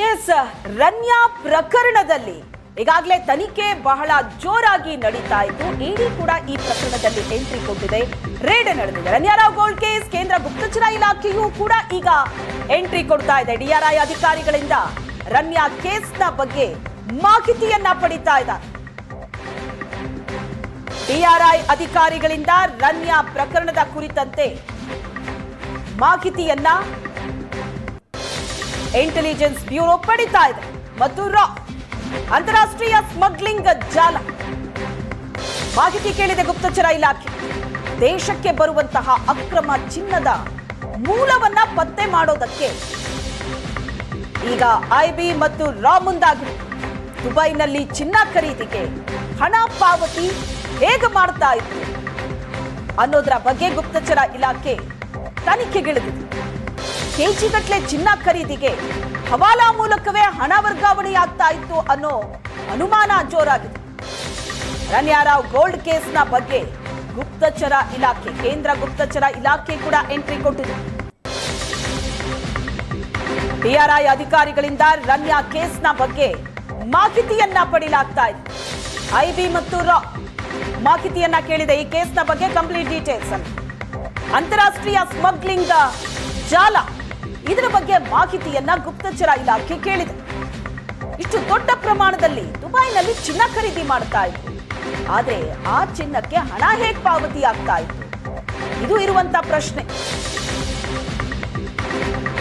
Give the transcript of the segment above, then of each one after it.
S Ranya ಪ್ರಕರಣದಲ್ಲಿ ಈಗಾಗಲೇ ತನಿಖೆ ಬಹಳ ಜೋರಾಗಿ ನಡೀತಾ ಇತ್ತು. ಇಡಿ ಕೂಡ ಈ ಪ್ರಕರಣದಲ್ಲಿ ಎಂಟ್ರಿ ಕೊಟ್ಟಿದೆ, ರೇಡ್ ನಡೆದಿದೆ. ರನ್ಯಾರಾವ್ ಗೋಲ್ಡ್ ಕೇಸ್ ಕೇಂದ್ರ ಗುಪ್ತಚರ ಇಲಾಖೆಯೂ ಕೂಡ ಈಗ ಎಂಟ್ರಿ ಕೊಡ್ತಾ ಇದೆ. ಡಿಆರ್ಐ ಅಧಿಕಾರಿಗಳಿಂದ ರನ್ಯಾ ಕೇಸ್ನ ಬಗ್ಗೆ ಮಾಹಿತಿಯನ್ನ ಪಡಿತಾ ಇದ್ದಾರೆ. ಡಿಆರ್ಐ ಅಧಿಕಾರಿಗಳಿಂದ ರನ್ಯಾ ಪ್ರಕರಣದ ಕುರಿತಂತೆ ಮಾಹಿತಿಯನ್ನ ಇಂಟೆಲಿಜೆನ್ಸ್ ಬ್ಯೂರೋ ಪಡಿತಾ ಇದೆ. ಮತ್ತು ಅಂತಾರಾಷ್ಟ್ರೀಯ ಸ್ಮಗ್ಲಿಂಗ್ ಜಾಲ ಮಾಹಿತಿ ಕೇಳಿದೆ ಗುಪ್ತಚರ ಇಲಾಖೆ. ದೇಶಕ್ಕೆ ಬರುವಂತಹ ಅಕ್ರಮ ಚಿನ್ನದ ಮೂಲವನ್ನ ಪತ್ತೆ ಮಾಡೋದಕ್ಕೆ ಈಗ ಐಬಿ ಮತ್ತು ರಾ ಮುಂದಾಗಿದೆ. ದುಬೈನಲ್ಲಿ ಚಿನ್ನ ಖರೀದಿಗೆ ಹಣ ಪಾವತಿ ಹೇಗೆ ಮಾಡ್ತಾ ಇತ್ತು ಅನ್ನೋದರ ಬಗ್ಗೆ ಗುಪ್ತಚರ ಇಲಾಖೆ ತನಿಖೆಗಿಳಿದಿದೆ. ಕೆಜಿಗಟ್ಟಲೆ ಚಿನ್ನ ಖರೀದಿಗೆ ಹವಾಲಾ ಮೂಲಕವೇ ಹಣ ವರ್ಗಾವಣೆಯಾಗ್ತಾ ಇತ್ತು ಅನ್ನೋ ಅನುಮಾನ ಜೋರಾಗಿದೆ. ರನ್ಯಾರಾವ್ ಗೋಲ್ಡ್ ಕೇಸ್ನ ಬಗ್ಗೆ ಗುಪ್ತಚರ ಇಲಾಖೆ, ಕೇಂದ್ರ ಗುಪ್ತಚರ ಇಲಾಖೆ ಕೂಡ ಎಂಟ್ರಿ ಕೊಟ್ಟಿದೆ. ಡಿಆರ್ಐ ಅಧಿಕಾರಿಗಳಿಂದ ರನ್ಯಾ ಕೇಸ್ನ ಬಗ್ಗೆ ಮಾಹಿತಿಯನ್ನ ಪಡೆಯಲಾಗ್ತಾ ಇದೆ. ಐಬಿ ಮತ್ತು ರಾ ಮಾಹಿತಿಯನ್ನ ಕೇಳಿದೆ. ಈ ಕೇಸ್ನ ಬಗ್ಗೆ ಕಂಪ್ಲೀಟ್ ಡೀಟೇಲ್ಸ್ ಅನ್ನು, ಅಂತಾರಾಷ್ಟ್ರೀಯ ಸ್ಮಗ್ಲಿಂಗ್ ಜಾಲ, ಇದರ ಬಗ್ಗೆ ಮಾಹಿತಿಯನ್ನ ಗುಪ್ತಚರ ಇಲಾಖೆ ಕೇಳಿದೆ. ಇಷ್ಟು ದೊಡ್ಡ ಪ್ರಮಾಣದಲ್ಲಿ ದುಬೈನಲ್ಲಿ ಚಿನ್ನ ಖರೀದಿ ಮಾಡ್ತಾ ಇತ್ತು, ಆದ್ರೆ ಆ ಚಿನ್ನಕ್ಕೆ ಹಣ ಹೇಗೆ ಪಾವತಿ ಆಗ್ತಾ ಇತ್ತು, ಇದು ಇರುವಂತ ಪ್ರಶ್ನೆ.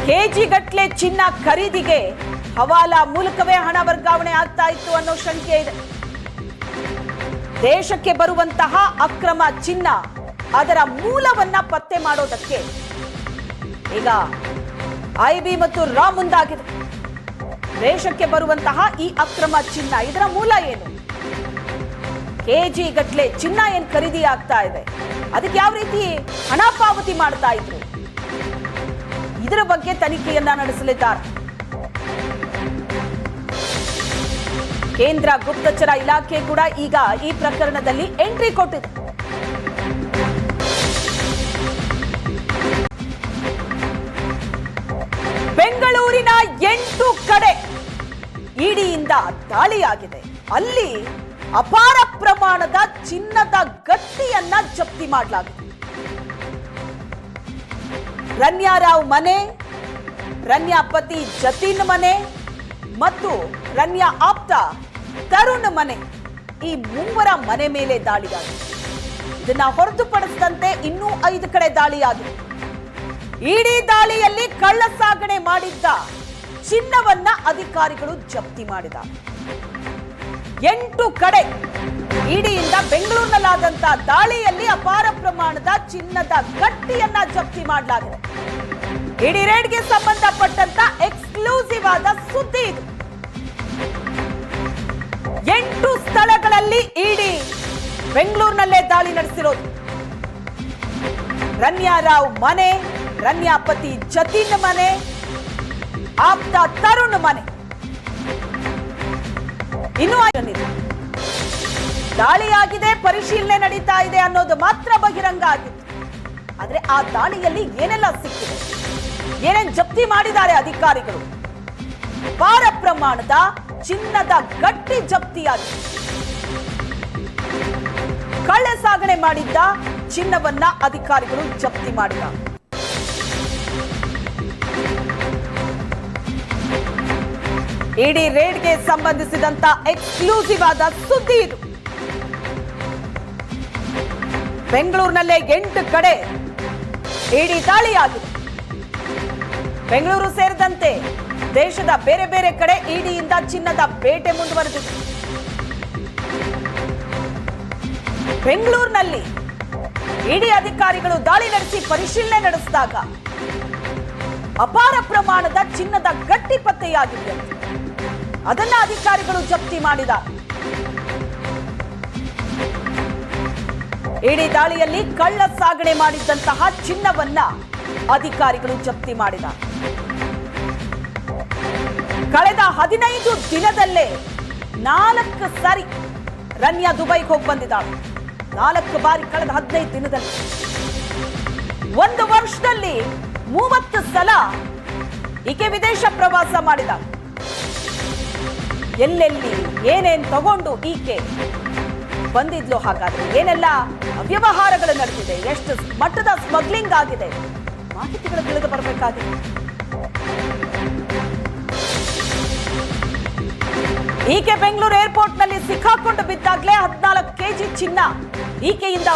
ಕೆಜಿ ಗಟ್ಲೆ ಚಿನ್ನ ಖರೀದಿಗೆ ಹವಾಲಾ ಮೂಲಕವೇ ಹಣ ವರ್ಗಾವಣೆ ಆಗ್ತಾ ಇತ್ತು ಅನ್ನೋ ಶಂಕೆ ಇದೆ. ದೇಶಕ್ಕೆ ಬರುವಂತಹ ಅಕ್ರಮ ಚಿನ್ನ, ಅದರ ಮೂಲವನ್ನ ಪತ್ತೆ ಮಾಡೋದಕ್ಕೆ ಈಗ ಐಬಿ ಮತ್ತು ರಾ ಮುಂದಾಗಿದೆ. ದೇಶಕ್ಕೆ ಬರುವಂತಹ ಈ ಅಕ್ರಮ ಚಿನ್ನ, ಇದರ ಮೂಲ ಏನು, ಕೆಜಿ ಗಟ್ಲೆ ಚಿನ್ನ ಏನ್ ಖರೀದಿ ಆಗ್ತಾ ಇದೆ, ಅದಕ್ಕೆ ಯಾವ ರೀತಿ ಹಣ ಪಾವತಿ ಮಾಡ್ತಾ ಇದ್ರು, ಇದರ ಬಗ್ಗೆ ತನಿಖೆಯನ್ನ ನಡೆಸಲಿದ್ದಾರೆ. ಕೇಂದ್ರ ಗುಪ್ತಚರ ಇಲಾಖೆ ಕೂಡ ಈಗ ಈ ಪ್ರಕರಣದಲ್ಲಿ ಎಂಟ್ರಿ ಕೊಟ್ಟಿದೆ. ಬೆಂಗಳೂರಿನ 8 ಕಡೆ ಇಡಿಯಿಂದ ದಾಳಿಯಾಗಿದೆ. ಅಲ್ಲಿ ಅಪಾರ ಪ್ರಮಾಣದ ಚಿನ್ನದ ಗಟ್ಟಿಯನ್ನ ಜಪ್ತಿ ಮಾಡಲಾಗಿದೆ. ರನ್ಯಾರಾವ್ ಮನೆ, ರನ್ಯಾ ಪತಿ ಜತಿನ್ ಮನೆ ಮತ್ತು ರನ್ಯಾ ಆಪ್ತ ತರುಣ್ ಮನೆ, ಈ ಮೂವರ ಮನೆ ಮೇಲೆ ದಾಳಿಯಾಗಿದೆ. ಇದನ್ನ ಹೊರತುಪಡಿಸಿದಂತೆ ಇನ್ನೂ 5 ಕಡೆ ದಾಳಿಯಾಗಿದೆ. ಇಡೀ ದಾಳಿಯಲ್ಲಿ ಕಳ್ಳ ಸಾಗಣೆ ಮಾಡಿದ್ದ ಚಿನ್ನವನ್ನ ಅಧಿಕಾರಿಗಳು ಜಪ್ತಿ ಮಾಡಿದ್ದಾರೆ. 8 ಕಡೆ ಇಡಿಯಿಂದ ಬೆಂಗಳೂರಿನಲ್ಲಾದಂತ ದಾಳಿಯಲ್ಲಿ ಅಪಾರ ಪ್ರಮಾಣದ ಚಿನ್ನದ ಗಟ್ಟಿಯನ್ನ ಜಪ್ತಿ ಮಾಡಲಾಗಿದೆ. ಇಡಿ ರೇಡ್ಗೆ ಸಂಬಂಧಪಟ್ಟಂತ ಎಕ್ಸ್ಕ್ಲೂಸಿವ್ ಆದ ಸುದ್ದಿ ಇದು. 8 ಸ್ಥಳಗಳಲ್ಲಿ ಇಡಿ ಬೆಂಗಳೂರಿನಲ್ಲೇ ದಾಳಿ ನಡೆಸಿರೋದು. ರನ್ಯಾರಾವ್ ಮನೆ, ರನ್ಯಾ ಪತಿ ಜತಿನ್ ಮನೆ, ಆಪ್ತ ತರುಣ್ ಮನೆ, ಇನ್ನೂ ದಾಳಿಯಾಗಿದೆ, ಪರಿಶೀಲನೆ ನಡೀತಾ ಇದೆ ಅನ್ನೋದು ಮಾತ್ರ ಬಹಿರಂಗ ಆಗಿತ್ತು. ಆದ್ರೆ ಆ ದಾಳಿಯಲ್ಲಿ ಏನೆಲ್ಲ ಸಿಕ್ಕಿದೆ, ಏನೇನ್ ಜಪ್ತಿ ಮಾಡಿದ್ದಾರೆ ಅಧಿಕಾರಿಗಳು, ಅಪಾರ ಪ್ರಮಾಣದ ಚಿನ್ನದ ಗಟ್ಟಿ ಜಪ್ತಿಯಾಗಿದೆ. ಕಳ್ಳ ಸಾಗಣೆ ಮಾಡಿದ್ದ ಚಿನ್ನವನ್ನ ಅಧಿಕಾರಿಗಳು ಜಪ್ತಿ ಮಾಡಿದ್ದಾರೆ. ಇಡಿ ರೇಡ್ಗೆ ಸಂಬಂಧಿಸಿದಂತ ಎಕ್ಸ್ಕ್ಲೂಸಿವ್ ಆದ ಸುದ್ದಿ ಇದು. ಬೆಂಗಳೂರಿನಲ್ಲೇ 8 ಕಡೆ ಇಡಿ ದಾಳಿಯಾಗಿದೆ. ಬೆಂಗಳೂರು ಸೇರಿದಂತೆ ದೇಶದ ಬೇರೆ ಬೇರೆ ಕಡೆ ಇಡಿಯಿಂದ ಚಿನ್ನದ ಬೇಟೆ ಮುಂದುವರೆದಿದೆ. ಬೆಂಗಳೂರಿನಲ್ಲಿ ಇಡಿ ಅಧಿಕಾರಿಗಳು ದಾಳಿ ನಡೆಸಿ ಪರಿಶೀಲನೆ ನಡೆಸಿದಾಗ ಅಪಾರ ಪ್ರಮಾಣದ ಚಿನ್ನದ ಗಟ್ಟಿ ಪತ್ತೆಯಾಗಿದೆ. ಅದನ್ನ ಅಧಿಕಾರಿಗಳು ಜಪ್ತಿ ಮಾಡಿದ್ದಾರೆ. ಇಡಿ ದಾಳಿಯಲ್ಲಿ ಕಳ್ಳ ಸಾಗಣೆ ಮಾಡಿದ್ದಂತಹ ಚಿನ್ನವನ್ನ ಅಧಿಕಾರಿಗಳು ಜಪ್ತಿ ಮಾಡಿದ್ದಾರೆ. ಕಳೆದ 15 ದಿನದಲ್ಲೇ 4 ಸಾರಿ ರನ್ಯಾ ದುಬೈಗೆ ಹೋಗಿ ಬಂದಿದ್ದಾಳೆ. 4 ಬಾರಿ ಕಳೆದ 15 ದಿನದಲ್ಲಿ. 1 ವರ್ಷದಲ್ಲಿ 30 ಸಲ ಈಕೆ ವಿದೇಶ ಪ್ರವಾಸ ಮಾಡಿದ. ಎಲ್ಲೆಲ್ಲಿ ಏನೇನ್ ತಗೊಂಡು ಈಕೆ ಬಂದಿದ್ಲು, ಹಾಗಾದ್ರೆ ಏನೆಲ್ಲ ಅವ್ಯವಹಾರಗಳು ನಡೆದಿದೆ, ಎಷ್ಟು ಮಟ್ಟದ ಸ್ಮಗ್ಲಿಂಗ್ ಆಗಿದೆ, ಮಾಹಿತಿಗಳು ತಿಳಿದು ಬರಬೇಕಾಗಿದೆ. ಈಕೆ ಬೆಂಗಳೂರು ಏರ್ಪೋರ್ಟ್ ನಲ್ಲಿ ಸಿಕ್ಕಾಕೊಂಡು ಬಿದ್ದಾಗ್ಲೇ 14 ಕೆಜಿ ಚಿನ್ನ ಈಕೆಯಿಂದ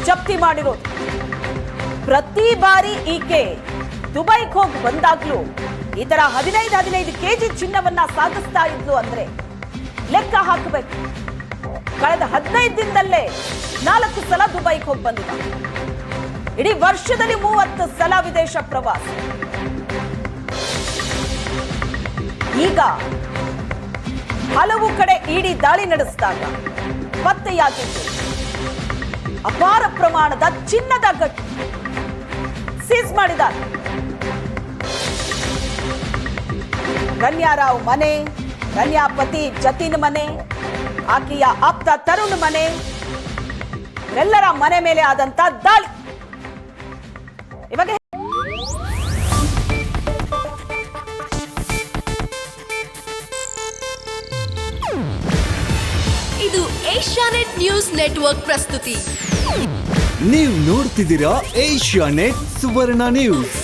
ಜಪ್ತಿ ಮಾಡಿರೋದು. ಪ್ರತಿ ಬಾರಿ ಈಕೆ ದುಬೈಗೆ ಹೋಗಿ ಬಂದಾಗ್ಲೂ ಈ ತರ 15 ಕೆಜಿ ಚಿನ್ನವನ್ನ ಸಾಗಿಸ್ತಾ ಇದ್ಲು ಅಂದ್ರೆ ಲೆಕ್ಕ ಹಾಕಬೇಕು. ಕಳೆದ 15 ದಿನದಲ್ಲೇ 4 ಸಲ ದುಬೈಗೆ ಹೋಗಿ ಬಂದಿದ್ದ. ಇಡೀ ವರ್ಷದಲ್ಲಿ 30 ಸಲ ವಿದೇಶ ಪ್ರವಾಸ. ಈಗ ಹಲವು ಕಡೆ ಇಡಿ ದಾಳಿ ನಡೆಸಿದಾಗ ಪತ್ತೆಯಾಗಿದ್ದು ಅಪಾರ ಪ್ರಮಾಣದ ಚಿನ್ನದ ಗಟ್ಟಿ ಸೀಸ್ ಮಾಡಿದ್ದಾರೆ. ರನ್ಯಾರಾವ್ ಮನೆ, ರನ್ಯಾ ಪತಿ ಜತಿನ್ ಮನೆ, ಆಕೆಯ ಆಪ್ತ ತರುಣ್ ಮನೆ, ಎಲ್ಲರ ಮನೆ ಮೇಲೆ ಆದಂತ ದಾಳಿ. ಇವಾಗ ಇದು ಏಷ್ಯಾನೆಟ್ ನ್ಯೂಸ್ ನೆಟ್ವರ್ಕ್ ಪ್ರಸ್ತುತಿ. ನೀವು ನೋಡ್ತಿದ್ದೀರಾ ಏಷ್ಯಾನೆಟ್ ಸುವರ್ಣ ನ್ಯೂಸ್.